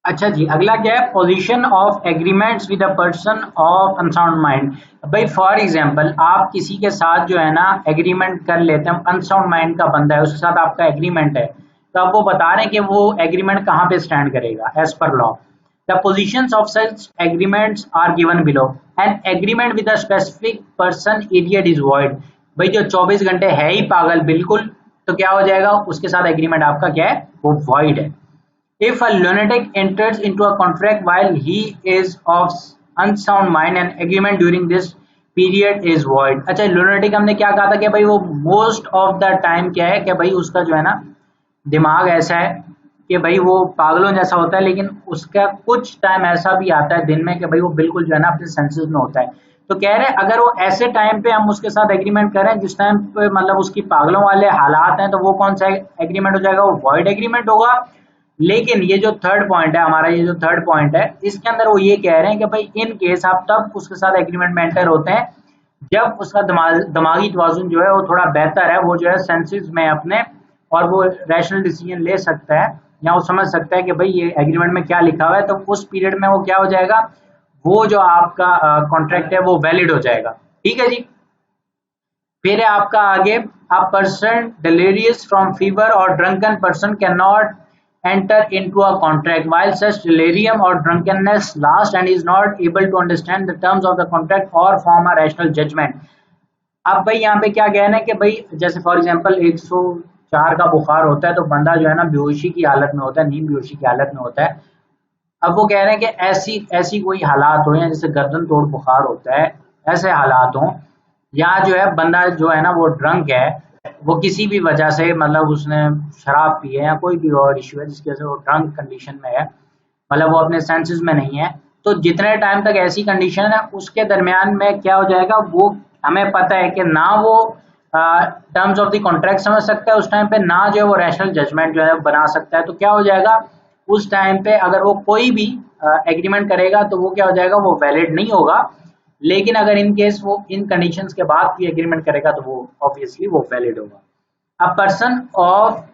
अच्छा जी, अगला क्या है, position of agreements with a person of unsound mind. भाई फॉर एग्जांपल आप किसी के साथ जो है ना एग्रीमेंट कर लेते हैं, अनसाउंड माइंड का बंदा है उसके साथ आपका एग्रीमेंट है, तो अब वो बता रहे हैं कि वो एग्रीमेंट कहाँ पे स्टैंड करेगा as per law. The positions of such agreements are given below. An agreement with a specific person idiot is void. भाई जो 24 घंटे है ही पागल बिल्कुल, तो क्या हो जाएगा, उसके साथ एग्रीमेंट आपका क्या है, वो वॉइड है। If a lunatic enters into a contract while he is of unsound mind, and agreement during this period is void। अच्छा, lunatic हमने क्या कहा था कि भाई वो most of the time क्या है कि भाई उसका जो है ना दिमाग ऐसा है कि भाई वो पागलों जैसा होता है, लेकिन उसका कुछ टाइम ऐसा भी आता है दिन में कि भाई वो बिल्कुल जो है ना अपने सेंसेस में होता है। तो कह रहे हैं अगर वो ऐसे टाइम पे हम उसके साथ एग्रीमेंट करें जिस टाइम पे मतलब उसकी पागलों वाले हालात हैं, तो वो कौन सा एग्रीमेंट हो जाएगा, वो वॉइड एग्रीमेंट होगा। लेकिन ये जो थर्ड पॉइंट है हमारा, ये जो थर्ड पॉइंट है इसके अंदर वो ये कह रहे हैं कि भाई इन केस आप तब उसके साथ एग्रीमेंट में एंटर होते हैं जब उसका दिमागी तवाजुन जो है वो थोड़ा बेहतर है, वो जो है सेंसेस में अपने, और वो रैशनल डिसीजन ले सकता है या वो समझ सकता है कि भाई ये एग्रीमेंट में क्या लिखा हुआ है, तो उस पीरियड में वो क्या हो जाएगा, वो जो आपका कॉन्ट्रैक्ट है वो वैलिड हो जाएगा। ठीक है जी। फिर है आपका आगे, a person delirious from fever or drunken person cannot enter into a contract while such delirium or drunkenness last and is not able to understand the terms of the contract or form a rational judgment। अब भाई यहाँ पे क्या कहना है कि भाई जैसे फॉर एग्जांपल 104 का बुखार होता है तो बंदा जो है ना बेहोशी की हालत में होता है, नींद बेहोशी की हालत में होता है। अब वो कह रहे हैं कि ऐसी ऐसी कोई हालात हो या जैसे गर्दन तोड़ बुखार होता है, ऐसे हालात हों, या जो है बंदा जो है ना वो ड्रंक है, वो किसी भी वजह से मतलब उसने शराब पी है या कोई भी और इश्यू है जिसकी वजह से वो ड्रंक कंडीशन में है, मतलब वो अपने सेंसेस में नहीं है, तो जितने टाइम तक ऐसी कंडीशन है उसके दरमियान में क्या हो जाएगा, वो हमें पता है कि ना वो टर्म्स ऑफ द कॉन्ट्रैक्ट समझ सकता है उस टाइम पे, ना जो है वो रैशनल जजमेंट जो है बना सकता है। तो क्या हो जाएगा उस टाइम पे अगर वो कोई भी एग्रीमेंट करेगा तो वो क्या हो जाएगा, वो वैलिड नहीं होगा। लेकिन अगर इन केस वो इन कंडीशंस के बाद भी एग्रीमेंट करेगा तो वो ऑब्वियसली वो वैलिड होगा। अ person of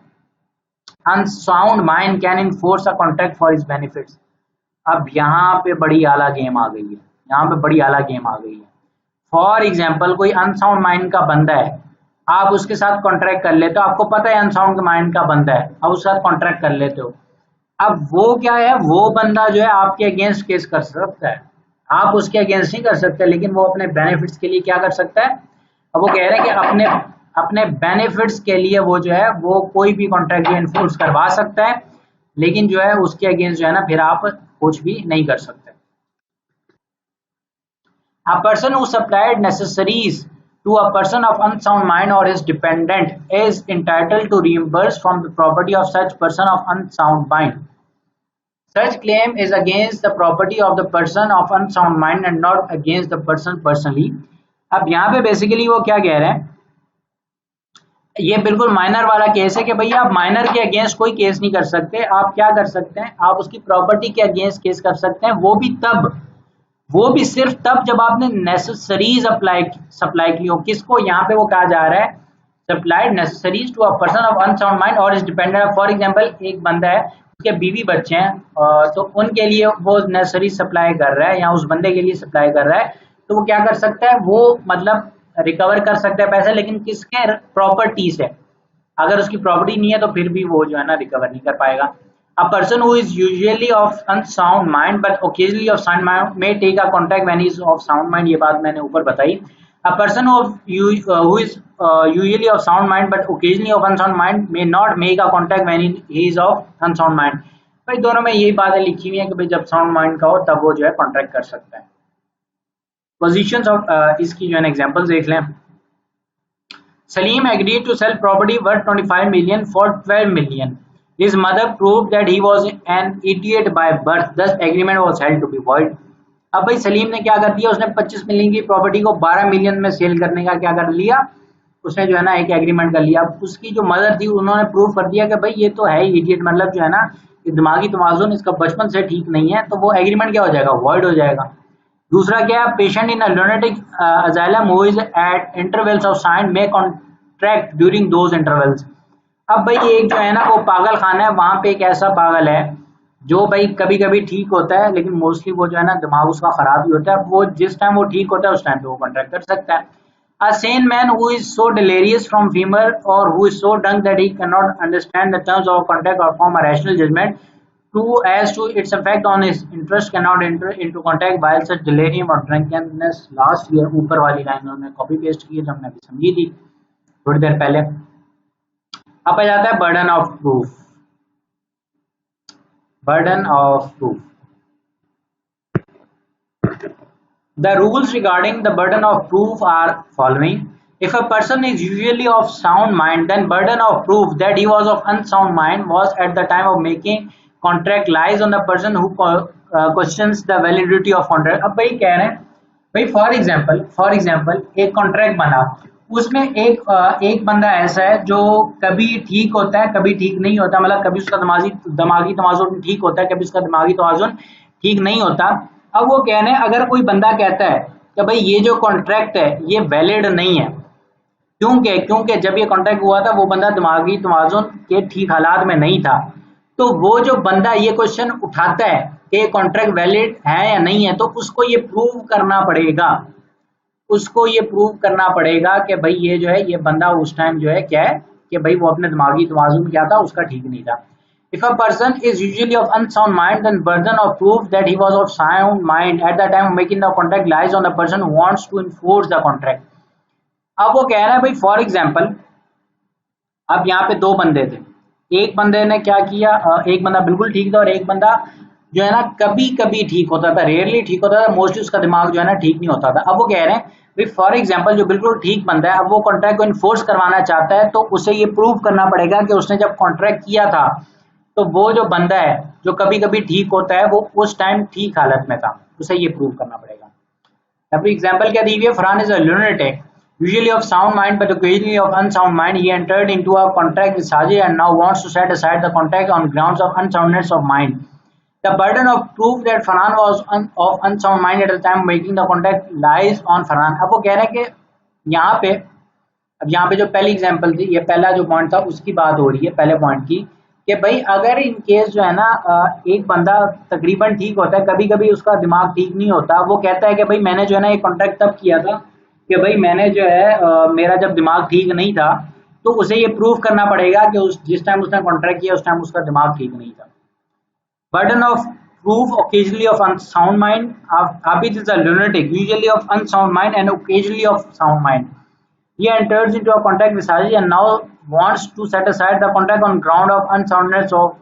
unsound mind can enforce a contract for his benefits. अब यहाँ पे बड़ी आला गेम आ गई है, यहाँ पे बड़ी आला गेम आ गई है। फॉर एग्जाम्पल कोई अनसाउंड माइंड का बंदा है, आप उसके साथ कॉन्ट्रैक्ट कर लेते हो, आपको पता है अनसाउंड माइंड का बंदा है, आप उसके साथ कॉन्ट्रैक्ट कर लेते हो। अब वो क्या है, वो बंदा जो है आपके अगेंस्ट केस कर सकता है, आप उसके अगेंस्ट नहीं कर सकते, लेकिन वो अपने बेनिफिट्स के लिए क्या कर सकता है। अब वो कह रहे हैं कि अपने अपने बेनिफिट्स के लिए वो जो है वो कोई भी कॉन्ट्रैक्ट जो इन्फोर्स करवा सकता है, लेकिन जो है उसके अगेंस्ट जो है ना फिर आप कुछ भी नहीं कर सकते। A person who supplied necessaries to a person of unsound mind or his dependent is entitled to reimburse from the property of such person of unsound mind. Such claim is against the property of the person of unsound mind and not against the person personally. अब यहाँ पे basically वो क्या कह रहे हैं, ये बिल्कुल माइनर वाला केस है कि भैया आप माइनर के अगेंस्ट कोई केस नहीं कर सकते, आप क्या कर सकते हैं, आप उसकी प्रॉपर्टी के अगेंस्ट केस कर सकते हैं, वो भी सिर्फ तब जब आपने नेसेसरीज सप्लाई की हो। किसको, यहाँ पे वो कहा जा रहा है supplied necessaries to a person of unsound mind और इज डिपेंडेंट। फॉर एग्जांपल एक बंदा है, उसके बीवी बच्चे हैं, तो उनके लिए वो नेसेसरीज सप्लाई कर रहा है या उस बंदे के लिए सप्लाई कर रहा है, तो वो क्या कर सकता है, वो मतलब रिकवर कर सकता है पैसे, लेकिन किसके प्रॉपर्टी से। अगर उसकी प्रॉपर्टी नहीं है तो फिर भी वो जो है ना रिकवर नहीं कर पाएगा। A person who is usually of unsound mind but occasionally of sound mind may take a contract when he is of sound mind, ये बात मैंने ऊपर बताई। A person who is usually of sound mind but occasionally of unsound mind may not make a contract when he is of unsound mind। भाई दोनों में यही बातें लिखी हुई है कि भाई जब साउंड माइंड का हो तब वो जो है कॉन्ट्रैक्ट कर सकता है। पोजीशंस ऑफ इसकी जो है एग्जांपल्स देख लें। Salim agreed to sell property worth 25 million for 12 million. His mother proved that he was an idiot by birth. Thus, agreement was held to be void. अब भाई सलीम ने क्या कर दिया, उसने 25 मिलियन की प्रॉपर्टी को 12 मिलियन में सेल करने का क्या कर लिया, उसने जो है ना एक एग्रीमेंट कर लिया। उसकी जो मदर थी उन्होंने प्रूव कर दिया कि भाई ये तो है इडियट, मतलब जो है ना दिमागी तवाज़ुन इसका बचपन से ठीक नहीं है, तो वो एग्रीमेंट क्या हो जाएगा, वॉइड हो जाएगा। दूसरा क्या है, patient in a lunatic asylum who is eight intervals of sine may contract during those intervals. अब भाई एक जो है ना वो पागल खाना है, वहां पे एक ऐसा पागल है जो भाई कभी कभी ठीक होता है, लेकिन मोस्टली वो जो है ना दिमाग उसका खराब ही होता है, वो जिस टाइम वो ठीक होता है उस टाइम पे वो कॉन्ट्रैक्ट कर सकता है। A sane man who is so delirious from fever or who is so drunk that he cannot understand the terms of a contract or form a rational judgment as to its effect on his interest cannot enter into contact while such delirium or drunkenness last year। ऊपर वाली line उन्होंने copy paste की है जो हमने अभी समझी थी थोड़ी देर पहले। अब आ जाता है burden of proof. Burden of proof, the rules regarding the burden of proof are following. If a person is usually of sound mind, then burden of proof that he was of unsound mind was at the time of making contract lies on the person who questions the validity of contract। अब भाई कह रहे हैं भाई for example एक contract बना, उसमें एक बंदा ऐसा है जो कभी ठीक होता है कभी ठीक नहीं होता, मतलब कभी उसका दिमागी तवाज़ुन ठीक होता है कभी उसका दिमागी तवाज़ुन ठीक नहीं होता। अब वो कह रहे हैं अगर कोई बंदा कहता है कि भाई ये जो कॉन्ट्रैक्ट है ये वैलिड नहीं है, क्योंकि जब ये कॉन्ट्रैक्ट हुआ था वो बंदा दिमागी तवाज़ुन के ठीक हालात में नहीं था, तो वो जो बंदा ये क्वेश्चन उठाता है कि कॉन्ट्रैक्ट वैलिड है या नहीं है, तो उसको ये प्रूव करना पड़ेगा कि भाई ये जो है ये बंदा उस टाइम जो है क्या है कि भाई वो अपने दिमागी तवाज़ुन क्या था उसका ठीक नहीं था। If a person is usually of unsound mind, then burden of proof that he was of sound mind at the time of making the contract lies on the person who wants to enforce the contract। अब वो कह रहा है भाई for example, अब यहाँ पे दो बंदे थे, एक बंदे ने क्या किया, एक बंदा बिल्कुल ठीक था और एक बंदा जो है ना कभी कभी ठीक होता था, रेयरली ठीक होता था, मोस्टली उसका दिमाग जो है ना ठीक नहीं होता था। अब वो कह रहे हैं भाई फॉर एग्जाम्पल जो बिल्कुल ठीक बंदा है, अब वो कॉन्ट्रैक्ट को इन्फोर्स करवाना चाहता है, तो उसे ये प्रूव करना पड़ेगा कि उसने जब कॉन्ट्रैक्ट किया था तो वो जो बंदा है जो कभी कभी ठीक होता है वो उस टाइम ठीक हालत में था, उसे ये प्रूव करना पड़ेगा। अब एग्जांपल क्या दी हुई है, Farhan is a lunatic usually of sound mind but occasionally of unsound mind. He entered into a contract with Sajid and now wants to set aside the contract on grounds of unsoundness of mind. The burden of proof that Farhan was of unsound mind at the time of making the contract lies on Farhan। अब वो कह रहे हैं कि यहाँ पे जो पहली एग्जांपल थी, ये पहला जो पॉइंट था उसकी बात हो रही है पहले पॉइंट की, कि भाई अगर इन केस जो है ना एक बंदा तकरीबन ठीक होता है, कभी कभी उसका दिमाग ठीक नहीं होता, वो कहता है कि भाई मैंने जो है ना ये कॉन्ट्रैक्ट तब किया था कि भाई मैंने जो है मेरा जब दिमाग ठीक नहीं था, तो उसे ये प्रूव करना पड़ेगा कि उस जिस टाइम उसने कॉन्ट्रैक्ट किया उस टाइम उसका दिमाग ठीक नहीं था। Burden of proof occasionally of unsound mind. Abid is a lunatic, usually of unsound mind and occasionally of sound mind. He enters into a contract with Saji and now wants to set aside the contract on ground of unsoundness of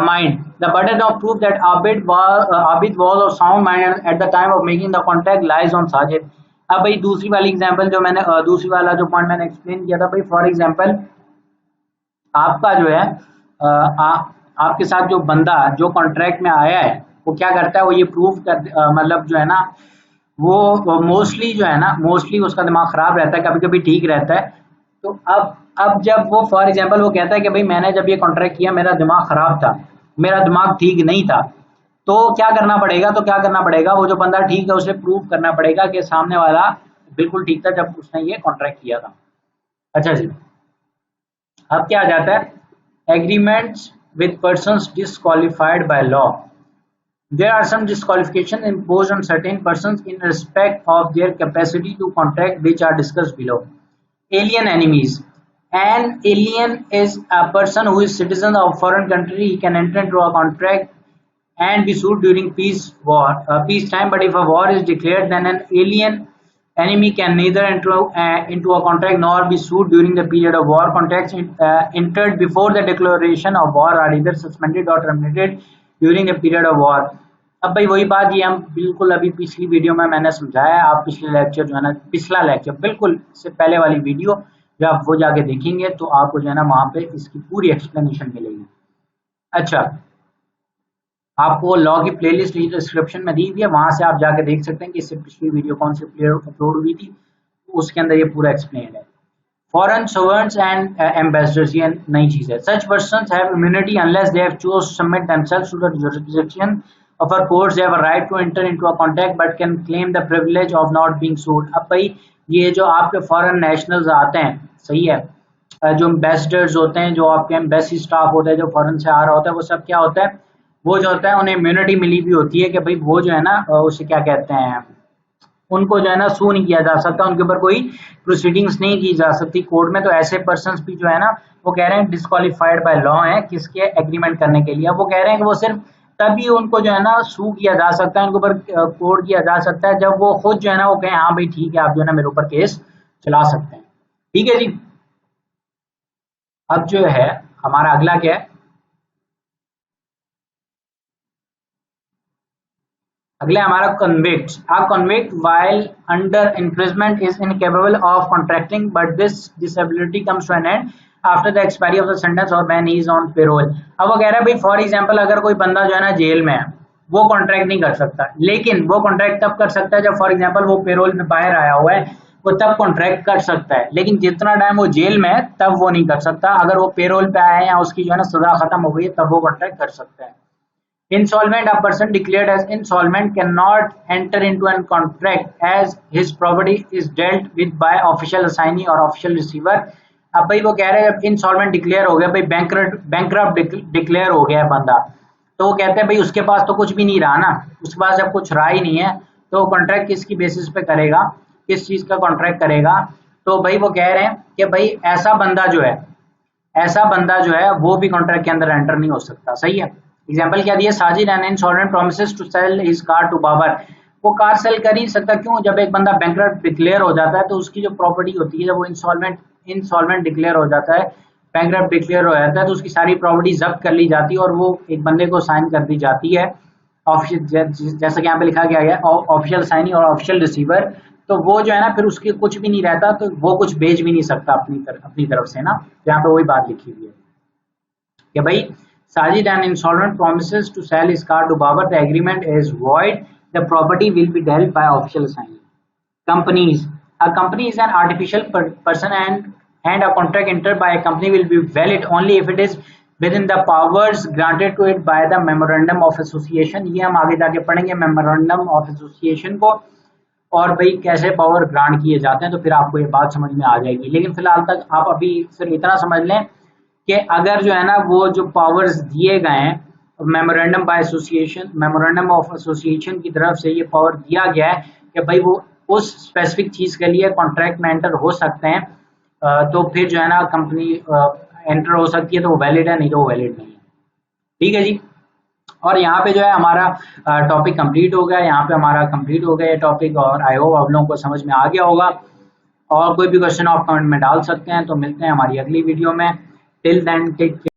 mind. The burden of proof that Abid was of sound mind at the time of making the contract lies on Sajid. अब भाई दूसरी वाली example जो मैंने दूसरी वाला जो point मैंने एक्सप्लेन किया था भाई, फॉर एग्जांपल आपका जो है आपके साथ जो बंदा जो कॉन्ट्रैक्ट में आया है वो क्या करता है, वो ये प्रूव कर मतलब जो है ना वो मोस्टली जो है ना मोस्टली उसका दिमाग खराब रहता है, कभी कभी ठीक रहता है। तो अब जब वो फॉर एग्जांपल वो कहता है कि भाई मैंने जब ये कॉन्ट्रैक्ट किया मेरा दिमाग खराब था, मेरा दिमाग ठीक नहीं था, तो क्या करना पड़ेगा, वो जो बंदा ठीक है उसे प्रूव करना पड़ेगा कि सामने वाला बिल्कुल ठीक था जब उसने ये कॉन्ट्रैक्ट किया था। अच्छा जी, अब क्या आ जाता है agreements with persons disqualified by law. There are some disqualifications imposed on certain persons in respect of their capacity to contract, which are discussed below. Alien enemies. An alien is a person who is citizen of a foreign country. He can enter into a contract and be sued during peace time. But if a war is declared, then an alien enemy can neither enter into a contract nor be sued during the period of war. Contracts entered before the declaration of war are either suspended or terminated during the period of war. अब भाई वही बात ये हम बिल्कुल अभी पिछली video में मैंने समझाया, आप पिछले लेक्चर जो है ना पिछला लेक्चर बिल्कुल इससे पहले वाली वीडियो जब आप वो जाके देखेंगे तो आपको जो है ना वहां पे इसकी पूरी एक्सप्लेनेशन मिलेगी। अच्छा, आपको लॉ की प्लेलिस्ट डिस्क्रिप्शन में दी हुई है, वहां से आप जाके देख सकते हैं कि इससे पिछली वीडियो कौन सी अपलोड हुई थी, उसके अंदर ये पूरा एक्सप्लेन है। फॉरेन सर्वेंट्स एंड एम्बेसडर्स, ये नई चीज है। Such persons have immunity unless they have chose to submit themselves to the jurisdiction of a court. They have a right to enter into a contract but can claim the privilege of not being sued. अब भाई ये जो आपके foreign nationals आते हैं, सही है, जो एम्बेसडर्स होते हैं, जो आपके एम्बेसी स्टाफ होता है जो फॉरेन से आ रहा होता है, वो सब क्या होता है, वो जो होता है उन्हें इम्यूनिटी मिली भी होती है कि भाई वो जो है ना उसे क्या कहते हैं, उनको जो है ना सू नहीं किया जा सकता, उनके ऊपर कोई प्रोसीडिंग्स नहीं की जा सकती कोर्ट में। तो ऐसे पर्सन्स भी जो है ना वो कह रहे हैं डिस्क्वालिफाइड बाय लॉ है किसके एग्रीमेंट करने के लिए। वो कह रहे हैं कि वो सिर्फ तभी उनको जो है ना सू किया जा सकता है, उनके ऊपर कोर्ट किया जा सकता है जब वो खुद जो है ना वो कहें हाँ भाई ठीक है आप जो है ना मेरे ऊपर केस चला सकते हैं। ठीक है जी, अब जो है हमारा अगला क्या है, अगला हमारा convict. A convict while under imprisonment is incapable of contracting, but this disability comes to an end after the expiry of the sentence or when he is on parole। अब वो कह रहा है भाई फॉर एग्जांपल अगर कोई बंदा जो है ना जेल में है वो कॉन्ट्रैक्ट नहीं कर सकता, लेकिन वो कॉन्ट्रैक्ट तब कर सकता है जब फॉर एग्जांपल वो पेरोल में बाहर आया हुआ है, वो तब कॉन्ट्रैक्ट कर सकता है, लेकिन जितना टाइम वो जेल में है तब वो नहीं कर सकता। अगर वो पेरोल पे आया है या उसकी जो है ना सजा खत्म हो गई है तब वो कॉन्ट्रैक्ट कर सकता है। Insolvent, a person declared as insolvent cannot enter into a contract as his property is dealt with by official assignee or official receiver। अब भाई वो कह रहे हैं जब इंसॉल्वेंट डिक्लेयर हो गया, भाई बैंकरप्ट डिक्लेयर हो गया है बंदा, तो वो कहते हैं भाई उसके पास तो कुछ भी नहीं रहा ना, उसके पास जब कुछ रहा ही नहीं है तो कॉन्ट्रैक्ट किसकी बेसिस पे करेगा, किस चीज का कॉन्ट्रैक्ट करेगा। तो भाई वो कह रहे हैं कि भाई ऐसा बंदा जो है वो भी कॉन्ट्रैक्ट के अंदर एंटर नहीं हो सकता। सही है, एग्जाम्पल क्या दिया, Sajid an insolvent promises to sell his car to Babar. वो कार सेल कर ही सकता, क्यों, जब एक बंदा बैंकरप्ट डिक्लेयर हो जाता है तो उसकी जो प्रॉपर्टी होती है, जब वो इंसॉल्वेंट डिक्लेयर हो जाता है, बैंकरप्ट डिक्लेयर हो जाता है, तो उसकी सारी प्रॉपर्टी जब्त कर ली जाती है और वो एक बंदे को साइन कर दी जाती है जैसा कि यहाँ पे लिखा गया है ऑफिशियल साइनिंग और ऑफिशियल रिसीवर। तो वो जो है ना फिर उसके कुछ भी नहीं रहता, तो वो कुछ बेच भी नहीं सकता अपनी तरफ से ना। यहाँ पे वही बात लिखी हुई है कि भाई Sajid, an insolvent, promises to sell his car to Babar. The agreement is void. The property will be dealt by official assignee. Companies. A company is an artificial person and a contract entered by a company will be valid only if it is within the powers granted to it by the Memorandum of Association। ये हम आगे जाके पढ़ेंगे Memorandum of Association को, और भाई कैसे power grant किए जाते हैं, तो फिर आपको ये बात समझ में आ जाएगी। लेकिन फिलहाल तक आप अभी सिर्फ इतना समझ लें कि अगर जो है ना वो जो पावर्स दिए गए हैं मेमोरेंडम ऑफ एसोसिएशन की तरफ से ये पावर दिया गया है कि भाई वो उस स्पेसिफिक चीज के लिए कॉन्ट्रैक्ट में एंटर हो सकते हैं, तो फिर जो है ना कंपनी एंटर हो सकती है, तो वो वैलिड है, नहीं तो वो वैलिड नहीं है। ठीक है जी। और यहाँ पे जो है हमारा टॉपिक कंप्लीट हो गया, यहाँ पे हमारा कंप्लीट हो गया ये टॉपिक, और आई होप आप लोगों को समझ में आ गया होगा। और कोई भी क्वेश्चन आप कमेंट में डाल सकते हैं। तो मिलते हैं हमारी अगली वीडियो में। Till then take care.